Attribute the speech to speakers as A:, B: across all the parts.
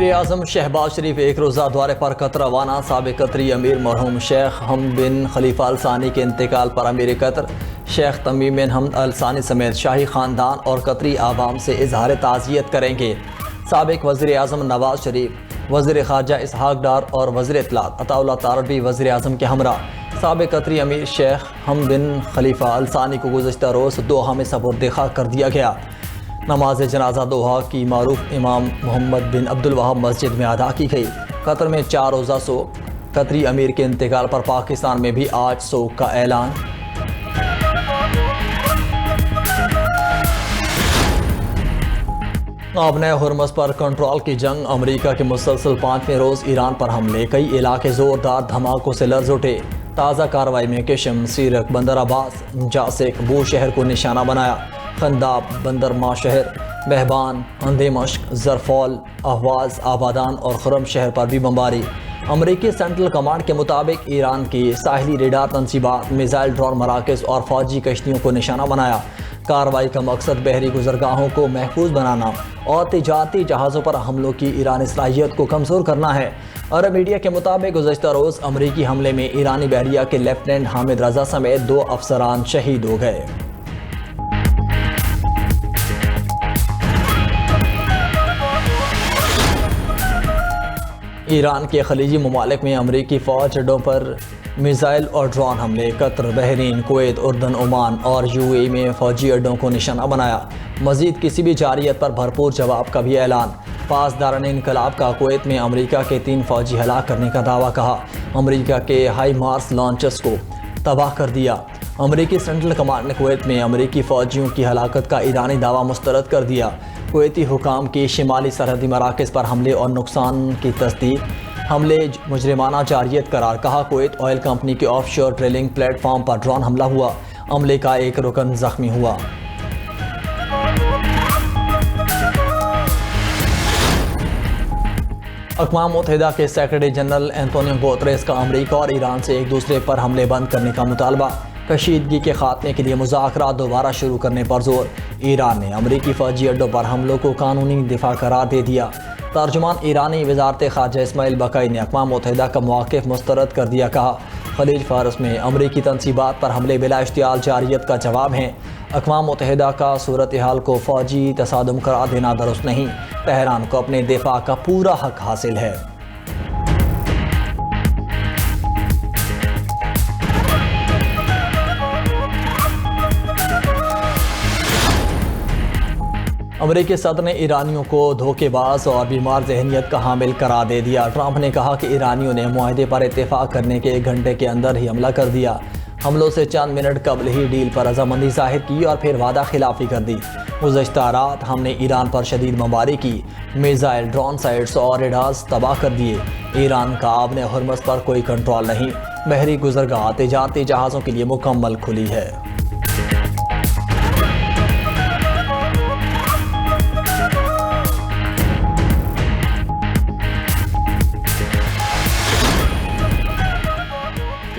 A: وزیر اعظم شہباز شریف ایک روزہ دورے پر قطر روانہ۔ سابق قطری امیر مرحوم شیخ حمد بن خلیفہ ال ثانی کے انتقال پر امیر قطر شیخ تمیم بن حمد ال ثانی سمیت شاہی خاندان اور قطری عوام سے اظہار تعزیت کریں گے۔ سابق وزیر اعظم نواز شریف، وزیر خارجہ اسحاق ڈار اور وزیر اطلاعات عطا اللہ طارق بھی وزیر اعظم کے ہمراہ سابق قطری امیر شیخ حمد بن خلیفہ ال ثانی کو گزشتہ روز دوحہ میں سپرد خاک کر دیا گیا۔ نماز جنازہ دوحہ کی معروف امام محمد بن عبد الوہاب مسجد میں ادا کی گئی۔ قطر میں 4 روزہ سوگ۔ قطری امیر کے انتقال پر پاکستان میں بھی آج سوگ کا اعلان۔ آبنۂ ہرمز پر کنٹرول کی جنگ۔ امریکہ کے مسلسل 5ویں روز ایران پر حملے، کئی علاقے زوردار دھماکوں سے لرز اٹھے۔ تازہ کارروائی میں کشم، سیرک، بندر عباس، جاسک، بو شہر کو نشانہ بنایا۔ خنداب، بندر ماہ شہر، مہبان، اندھے مشق، زرفول، اہواز، آبادان اور خرم شہر پر بھی بمباری۔ امریکی سینٹرل کمانڈ کے مطابق ایران کی ساحلی ریڈار تنصیبات، میزائل ڈرون مراکز اور فوجی کشتیوں کو نشانہ بنایا۔ کارروائی کا مقصد بحری گزرگاہوں کو محفوظ بنانا اور تجارتی جہازوں پر حملوں کی ایرانی صلاحیت کو کمزور کرنا ہے۔ عرب میڈیا کے مطابق گزشتہ روز امریکی حملے میں ایرانی بحریہ کے لیفٹیننٹ حامد رضا سمیت 2 افسران شہید ہو گئے۔ ایران کے خلیجی ممالک میں امریکی فوج اڈوں پر میزائل اور ڈرون حملے۔ قطر، بحرین، کویت، اردن، عمان اور UAE میں فوجی اڈوں کو نشانہ بنایا۔ مزید کسی بھی جارحیت پر بھرپور جواب کا بھی اعلان۔ پاسداران انقلاب کا کویت میں امریکہ کے 3 فوجی ہلاک کرنے کا دعویٰ کہا۔ امریکہ کے ہائی مارس لانچرز کو تباہ کر دیا۔ امریکی سینٹرل کمانڈ نے کویت میں امریکی فوجیوں کی ہلاکت کا ایرانی دعویٰ مسترد کر دیا۔ کویتی حکام کی شمالی سرحدی مراکز پر حملے اور نقصان کی تصدیق۔ حملے مجرمانہ جارحیت قرار، کہا کویت آئل کمپنی کے آف شور ڈرلنگ پلیٹ فارم پر ڈرون حملہ ہوا، عملے کا ایک رکن زخمی ہوا۔ اقوام متحدہ کے سیکرٹری جنرل اینٹونیو گوتریس کا امریکہ اور ایران سے ایک دوسرے پر حملے بند کرنے کا مطالبہ۔ کشیدگی کے خاتمے کے لیے مذاکرات دوبارہ شروع کرنے پر زور۔ ایران نے امریکی فوجی اڈوں پر حملوں کو قانونی دفاع قرار دے دیا۔ ترجمان ایرانی وزارت خارجہ اسماعیل بقائی نے اقوام متحدہ کا موقف مسترد کر دیا، کہا خلیج فارس میں امریکی تنصیبات پر حملے بلا اشتعال جارحیت کا جواب ہیں۔ اقوام متحدہ کا صورتحال کو فوجی تصادم قرار دینا درست نہیں۔ تہران کو اپنے دفاع کا پورا حق حاصل ہے۔ امریکی صدر نے ایرانیوں کو دھوکے باز اور بیمار ذہنیت کا حامل قرار دے دیا۔ ٹرمپ نے کہا کہ ایرانیوں نے معاہدے پر اتفاق کرنے کے 1 گھنٹے کے اندر ہی حملہ کر دیا۔ حملوں سے چند منٹ قبل ہی ڈیل پر رضامندی ظاہر کی اور پھر وعدہ خلافی کر دی۔ گزشتہ رات ہم نے ایران پر شدید بمباری کی، میزائل، ڈرون سائٹس اور ریڈارز تباہ کر دیے۔ ایران کا آبنۂ ہرمز پر کوئی کنٹرول نہیں۔ بحری گزرگاہ تجارتی جہازوں کے لیے مکمل کھلی ہے۔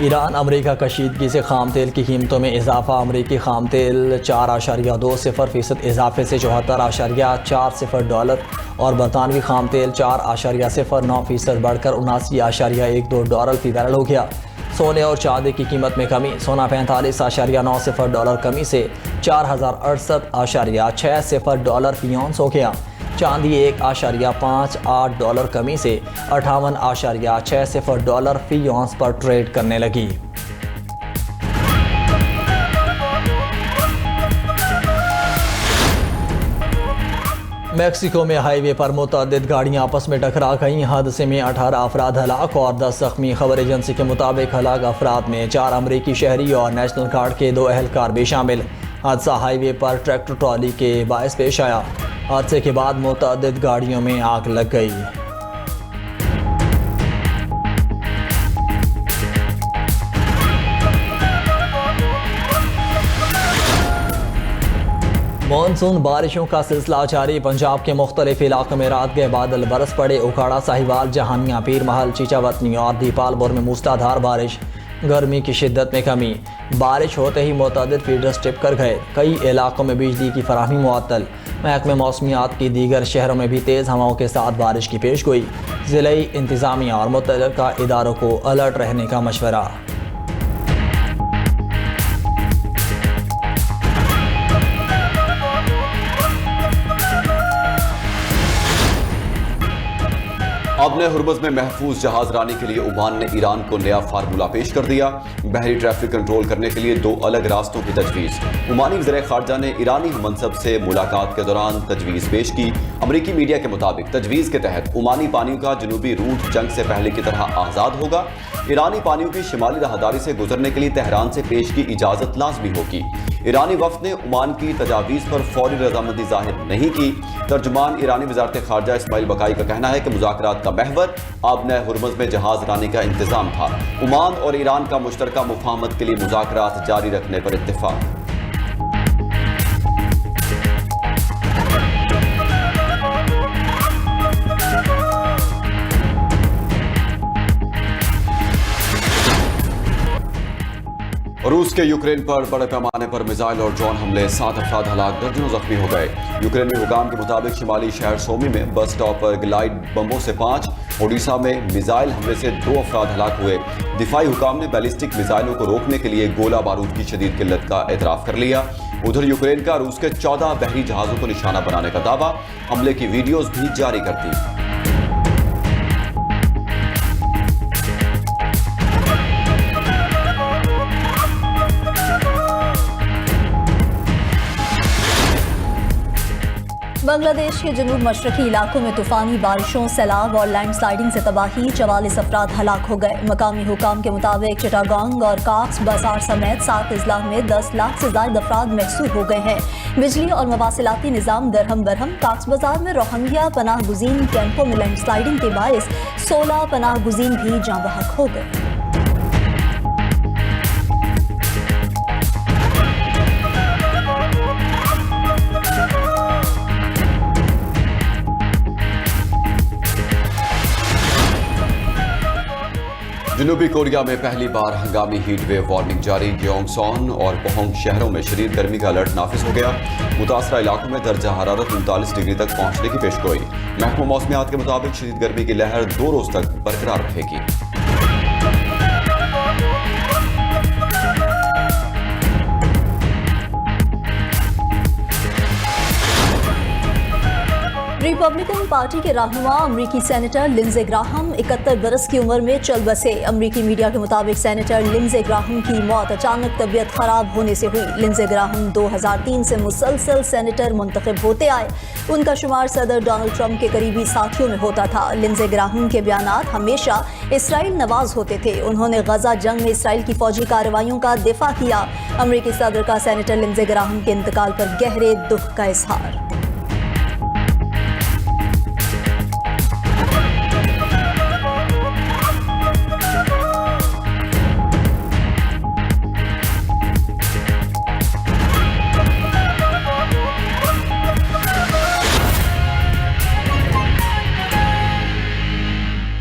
A: ایران امریکہ کشیدگی سے خام تیل کی قیمتوں میں اضافہ۔ امریکی خام تیل 4.20% اضافے سے $74.40 اور برطانوی خام تیل 4.09% بڑھ کر $79.12 فی بیرل ہو گیا۔ سونے اور چاندی کی قیمت میں کمی۔ سونا $45.90 کمی سے $4068.60 فی اونس ہو گیا۔ چاندی $1.58 کمی سے $58.60 فی اونس پر ٹریڈ کرنے لگی۔ میکسیکو میں ہائی وے پر متعدد گاڑیاں آپس میں ٹکرا گئیں۔ حادثے میں 18 افراد ہلاک اور 10 زخمی۔ خبر ایجنسی کے مطابق ہلاک افراد میں 4 امریکی شہری اور نیشنل گارڈ کے 2 اہلکار بھی شامل۔ حادثہ ہائی وے پر ٹریکٹر ٹرالی کے باعث پیش آیا۔ حادثے کے بعد متعدد گاڑیوں میں آگ لگ گئی۔ مانسون بارشوں کا سلسلہ جاری۔ پنجاب کے مختلف علاقوں میں رات گئے بادل برس پڑے۔ اکھاڑا، ساہیوال، جہانیاں، پیر محل، چیچا وطنی اور دیپال پور میں موسلادھار بارش۔ گرمی کی شدت میں کمی، بارش ہوتے ہی متعدد فیڈرز ٹپ کر گئے، کئی علاقوں میں بجلی کی فراہمی معطل۔ محکمہ موسمیات کی دیگر شہروں میں بھی تیز ہواؤں کے ساتھ بارش کی پیش گوئی، ضلعی انتظامیہ اور متعلقہ اداروں کو الرٹ رہنے کا مشورہ۔
B: آبِ ہرمز میں محفوظ جہاز رانی کے لیے عمان نے ایران کو نیا فارمولہ پیش کر دیا۔ بحری ٹریفک کنٹرول کرنے کے لیے 2 الگ راستوں کی تجویز۔ عمانی وزیر خارجہ نے ایرانی ہم منصب سے ملاقات کے دوران تجویز پیش کی۔ امریکی میڈیا کے مطابق تجویز کے تحت عمانی پانیوں کا جنوبی روٹ جنگ سے پہلے کی طرح آزاد ہوگا۔ ایرانی پانیوں کی شمالی راہداری سے گزرنے کے لیے تہران سے پیش کی اجازت لازمی ہوگی۔ ایرانی وفد نے عمان کی تجاویز پر فوری رضامندی ظاہر نہیں کی۔ ترجمان ایرانی وزارت خارجہ اسماعیل بقائی کا کہنا ہے کہ مذاکرات کا محور آبِ ہرمز میں جہاز رانی کا انتظام تھا۔ عمان اور ایران کا مشترکہ مفاہمت کے لیے مذاکرات جاری رکھنے پر اتفاق۔ روس کے یوکرین پر بڑے پیمانے پر میزائل اور ڈرون حملے، 7 افراد ہلاک، درجنوں زخمی ہو گئے۔ یوکرینی حکام کے مطابق شمالی شہر سومی میں بس سٹاپ پر گلائیڈ بموں سے 5، اوڈیشہ میں میزائل حملے سے 2 افراد ہلاک ہوئے۔ دفاعی حکام نے بیلسٹک میزائلوں کو روکنے کے لیے گولہ بارود کی شدید قلت کا اعتراف کر لیا۔ ادھر یوکرین کا روس کے 14 بحری جہازوں کو نشانہ بنانے کا دعویٰ، حملے کی ویڈیوز بھی جاری کر دی۔
C: بنگلہ دیش کے جنوب مشرقی علاقوں میں طوفانی بارشوں، سیلاب اور لینڈ سلائڈنگ سے تباہی، 44 افراد ہلاک ہو گئے۔ مقامی حکام کے مطابق چٹاگانگ اور کاکس بازار سمیت 7 اضلاع میں 10 لاکھ سے زائد افراد محصور ہو گئے ہیں۔ بجلی اور مواصلاتی نظام درہم برہم۔ کاکس بازار میں روہنگیا پناہ گزین کیمپوں میں لینڈ سلائڈنگ کے باعث 16 پناہ گزین بھی جاں بحق ہو گئے۔
B: جنوبی کوریا میں پہلی بار ہنگامی ہیٹ ویو وارننگ جاری، گیونگ سون اور پہونگ شہروں میں شدید گرمی کا الرٹ نافذ ہو گیا۔ متاثرہ علاقوں میں درجہ حرارت 39 ڈگری تک پہنچنے کی پیشگوئی۔ محکمہ موسمیات کے مطابق شدید گرمی کی لہر 2 روز تک برقرار رہے گی۔
C: ریپبلکن پارٹی کے رہنما امریکی سینیٹر لنزے گراہم 71 برس کی عمر میں چل بسے۔ امریکی میڈیا کے مطابق سینیٹر لنزے گراہم کی موت اچانک طبیعت خراب ہونے سے ہوئی۔ لنزے گراہم 2003 سے مسلسل سینیٹر منتخب ہوتے آئے۔ ان کا شمار صدر ڈونلڈ ٹرمپ کے قریبی ساتھیوں میں ہوتا تھا۔ لنزے گراہم کے بیانات ہمیشہ اسرائیل نواز ہوتے تھے۔ انہوں نے غزہ جنگ میں اسرائیل کی فوجی کارروائیوں کا دفاع کیا۔ امریکی صدر کا سینیٹر لنزے گراہم کے انتقال پر گہرے دکھ کا اظہار۔